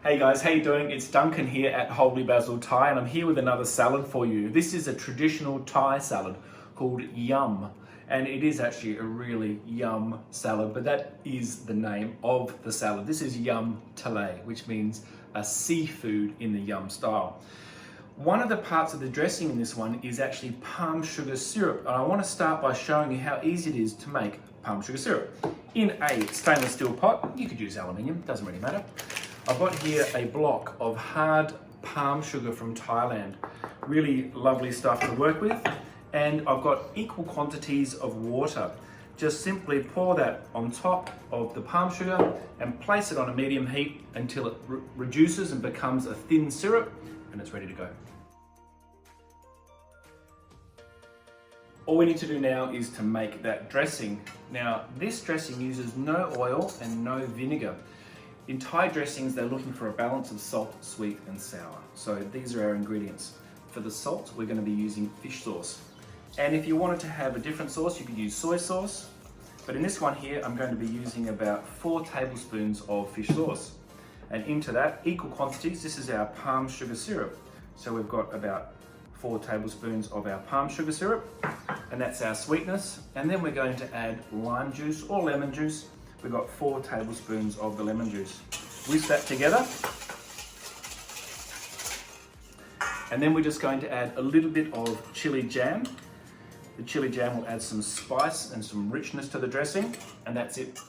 Hey guys, how you doing? It's Duncan here at Basil Thai, and I'm here with another salad for you. This is a traditional Thai salad called yum, and it is actually a really yum salad, but that is the name of the salad. This is yum talay, which means a seafood in the yum style. One of the parts of the dressing in this one is actually palm sugar syrup, and I want to start by showing you how easy it is to make palm sugar syrup. In a stainless steel pot, you could use aluminium, doesn't really matter. I've got here a block of hard palm sugar from Thailand. Really lovely stuff to work with. And I've got equal quantities of water. Just simply pour that on top of the palm sugar and place it on a medium heat until it reduces and becomes a thin syrup, and it's ready to go. All we need to do now is to make that dressing. Now, this dressing uses no oil and no vinegar. In Thai dressings, they're looking for a balance of salt, sweet, and sour. So these are our ingredients. For the salt, we're going to be using fish sauce. And if you wanted to have a different sauce, you could use soy sauce. But in this one here, I'm going to be using about 4 tablespoons of fish sauce. And into that, equal quantities, this is our palm sugar syrup. So we've got about 4 tablespoons of our palm sugar syrup, and that's our sweetness. And then we're going to add lime juice or lemon juice. We've got 4 tablespoons of the lemon juice. Whisk that together. And then we're just going to add a little bit of chili jam. The chili jam will add some spice and some richness to the dressing, and that's it.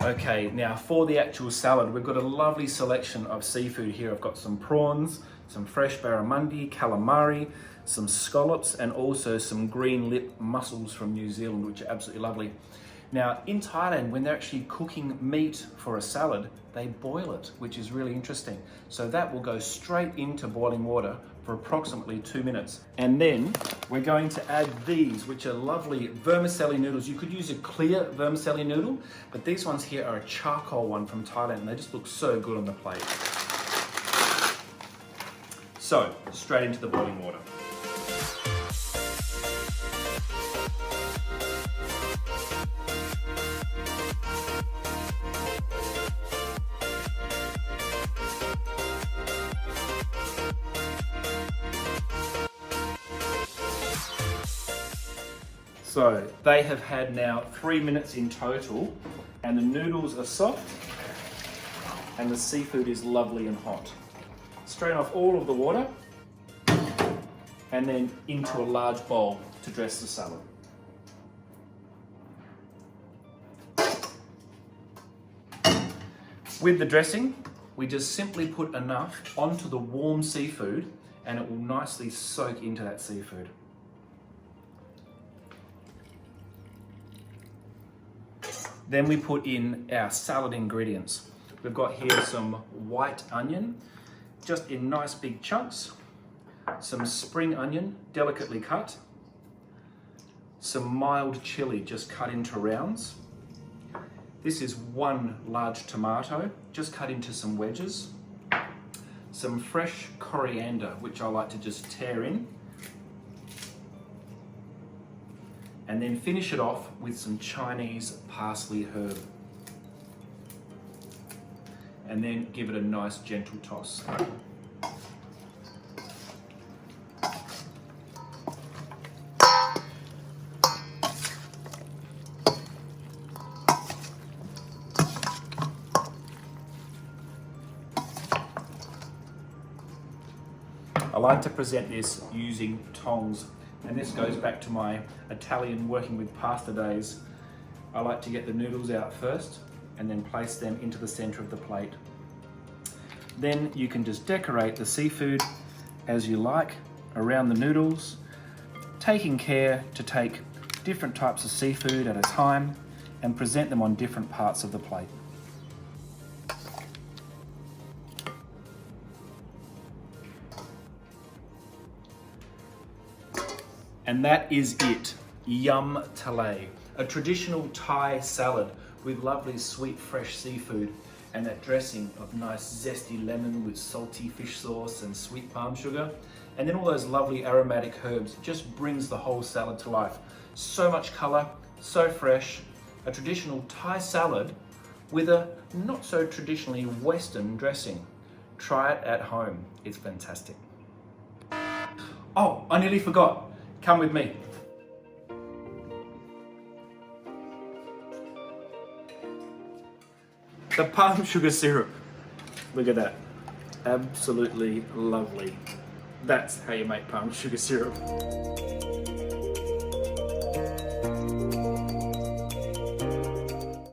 Okay, now for the actual salad, we've got a lovely selection of seafood here. I've got some prawns, some fresh barramundi, calamari, some scallops, and also some green lip mussels from New Zealand, which are absolutely lovely. Now, in Thailand, when they're actually cooking meat for a salad, they boil it, which is really interesting. So that will go straight into boiling water for approximately 2 minutes. And then we're going to add these, which are lovely vermicelli noodles. You could use a clear vermicelli noodle, but these ones here are a charcoal one from Thailand, and they just look so good on the plate. So, straight into the boiling water. So they have had now 3 minutes in total, and the noodles are soft and the seafood is lovely and hot. Strain off all of the water and then into a large bowl to dress the salad. With the dressing, we just simply put enough onto the warm seafood and it will nicely soak into that seafood. Then we put in our salad ingredients. We've got here some white onion, just in nice big chunks, some spring onion, delicately cut, some mild chili, just cut into rounds. This is 1 large tomato, just cut into some wedges, some fresh coriander, which I like to just tear in, and then finish it off with some Chinese parsley herb. And then give it a nice gentle toss. I like to present this using tongs. And this goes back to my Italian working with pasta days. I like to get the noodles out first and then place them into the center of the plate. Then you can just decorate the seafood as you like around the noodles, taking care to take different types of seafood at a time and present them on different parts of the plate. And that is it, yum talay, a traditional Thai salad with lovely sweet fresh seafood and that dressing of nice zesty lemon with salty fish sauce and sweet palm sugar. And then all those lovely aromatic herbs, just brings the whole salad to life. So much color, so fresh, a traditional Thai salad with a not so traditionally Western dressing. Try it at home, it's fantastic. Oh, I nearly forgot. Come with me. The palm sugar syrup. Look at that. Absolutely lovely. That's how you make palm sugar syrup.